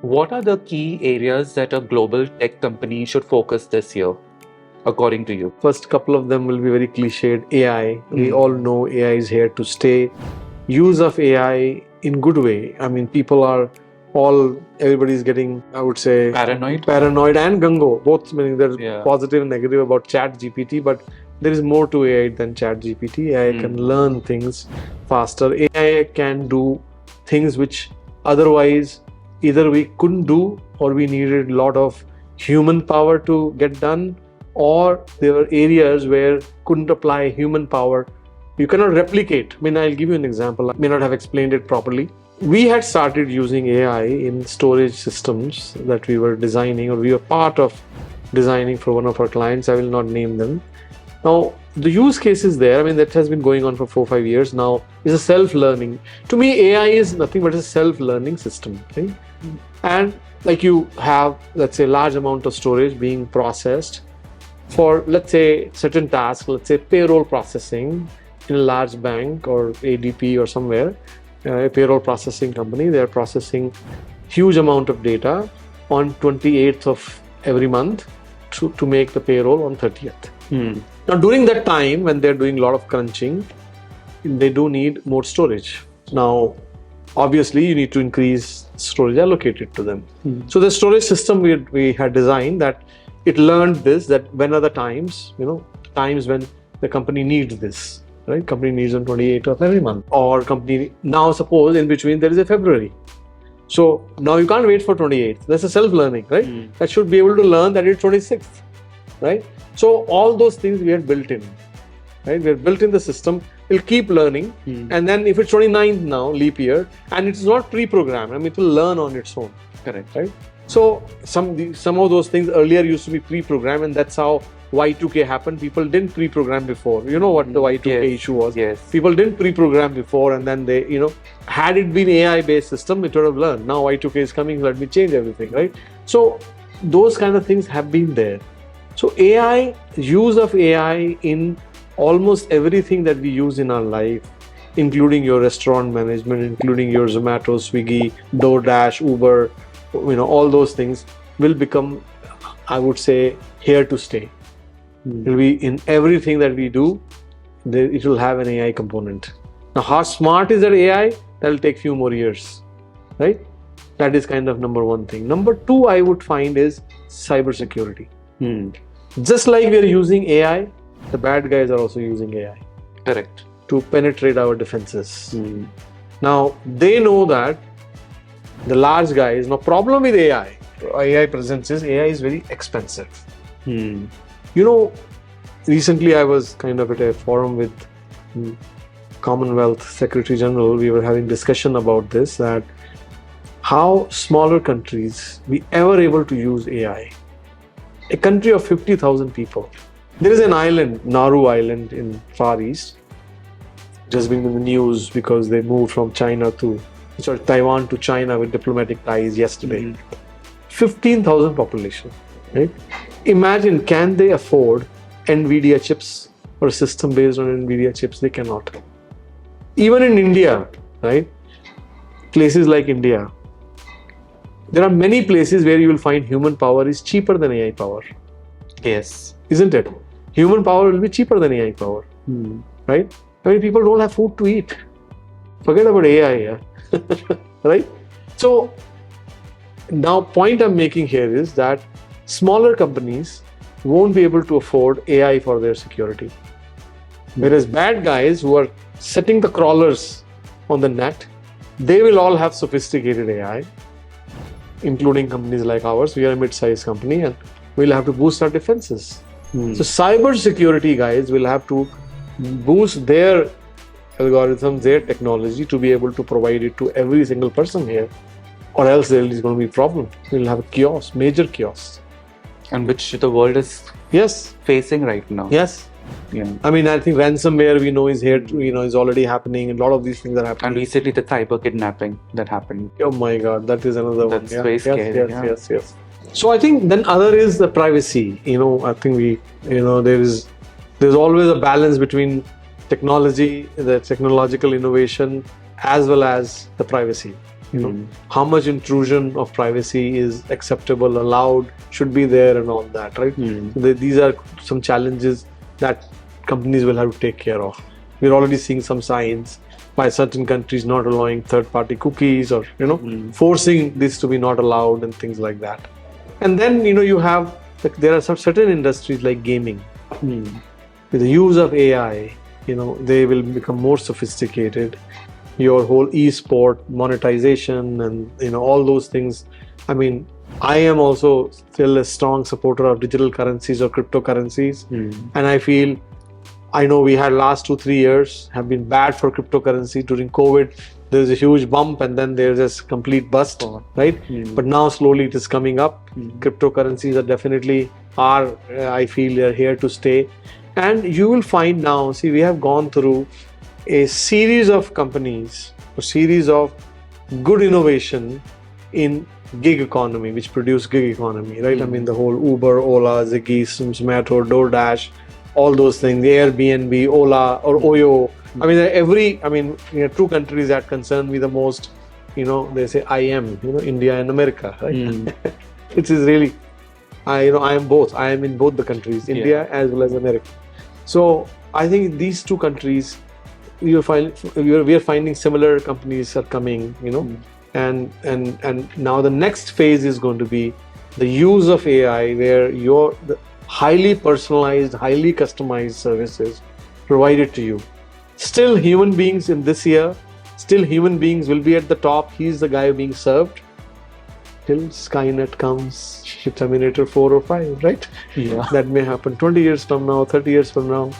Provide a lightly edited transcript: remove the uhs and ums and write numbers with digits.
What are the key areas that a global tech company should focus this year, according to you? First couple of them will be very cliched. AI. We all know AI is here to stay. Use of AI in good way. I mean, everybody's getting, I would say, Paranoid and gungo. Both, meaning there's positive and negative about Chat GPT, but there is more to AI than Chat GPT. AI can learn things faster. AI can do things which otherwise either we couldn't do, or we needed a lot of human power to get done, or there were areas where couldn't apply human power. You cannot replicate. I mean, I'll give you an example. I may not have explained it properly. We had started using AI in storage systems that we were designing, or we were part of designing for one of our clients. I will not name them. Now, the use case is there. I mean, that has been going on for 4-5 years now. It's a self-learning. To me, AI is nothing but a self-learning system. Right? And like you have, let's say, large amount of storage being processed for, let's say, certain tasks, let's say payroll processing in a large bank or ADP or somewhere, a payroll processing company, they're processing huge amount of data on 28th of every month to make the payroll on 30th. Now, during that time, when they're doing a lot of crunching, they do need more storage. Now, obviously, you need to increase storage allocated to them. So the storage system we had designed that it learned this, that when are the times, times when the company needs this, right? Company needs on 28th of every month, or company, now suppose in between there is a February. So now you can't wait for 28th. That's a self-learning, right? That should be able to learn that it's 26th, right? So all those things we had built in, right? We have built in the system. It'll keep learning, and then if it's 29th now, leap year, and it's not pre-programmed, I mean, it will learn on its own. Correct. Right? So some of those things earlier used to be pre-programmed, and that's how Y2K happened. People didn't pre-program before. You know what the Y2K issue was? Yes. People didn't pre-program before, and then they, had it been AI-based system, it would have learned. Now Y2K is coming, let me change everything, right? So those kind of things have been there. So use of AI in almost everything that we use in our life, including your restaurant management, including your Zomato, Swiggy, DoorDash, Uber, all those things will become, I would say, here to stay. It will be in everything that we do. It will have an AI component. Now, how smart is that AI? That will take few more years, right? That is kind of number one thing. Number two, I would find is cybersecurity. Just like we are using AI, the bad guys are also using AI. Correct. To penetrate our defenses. Now, they know that the large guys, no problem with AI presence is AI is very expensive. Recently I was kind of at a forum with Commonwealth Secretary General. We were having discussion about this, that how smaller countries we ever able to use AI. A country of 50,000 people. There is an island, Nauru Island in Far East, just been in the news because they moved from Taiwan to China with diplomatic ties yesterday. 15,000 population, right? Imagine, can they afford NVIDIA chips or a system based on NVIDIA chips? They cannot. Even in India, right? Places like India, there are many places where you will find human power is cheaper than AI power. Yes. Isn't it? Human power will be cheaper than AI power, right? I mean, people don't have food to eat. Forget about AI, right? So now, point I'm making here is that smaller companies won't be able to afford AI for their security. Whereas bad guys who are setting the crawlers on the net, they will all have sophisticated AI, including companies like ours. We are a mid-sized company, and we'll have to boost our defenses. So cybersecurity guys will have to boost their algorithms, their technology to be able to provide it to every single person here, or else there is going to be a problem. We'll have a chaos, major chaos. And which the world is facing right now. Yes. Yeah. I mean, I think ransomware we know is here, is already happening. A lot of these things are happening. And recently the cyber kidnapping that happened. Oh my God, that is another one. That's very scary. Yes. So I think then other is the privacy. I think there's always a balance between technology, the technological innovation, as well as the privacy. You know, how much intrusion of privacy is acceptable, allowed, should be there, and all that, right? So these are some challenges that companies will have to take care of. We're already seeing some signs by certain countries not allowing third-party cookies, or forcing this to be not allowed, and things like that. And then you have there are some certain industries like gaming. With the use of AI, they will become more sophisticated. Your whole e-sport monetization and all those things. I mean, I am also still a strong supporter of digital currencies or cryptocurrencies, and I know we had last 2-3 years have been bad for cryptocurrency. During COVID, there's a huge bump, and then there's this complete bust, right? But now slowly it is coming up. Cryptocurrencies are definitely I feel they're here to stay. And you will find now, see, we have gone through a series of companies, a series of good innovation in gig economy, which produce gig economy, right? I mean, the whole Uber, Ola, Ziggy, Zomato, DoorDash, all those things, the Airbnb, Ola or Oyo. I mean, two countries that concern me the most, they say India and America, right? It is really, I am both. I am in both the countries, India as well as America. So I think these two countries, we are finding similar companies are coming, and now the next phase is going to be the use of AI, where the highly personalized, highly customized services provided to you. Still human beings in this year, still human beings will be at the top. He's the guy being served till Skynet comes, Terminator 4 or 5, right? Yeah. That may happen 20 years from now, 30 years from now.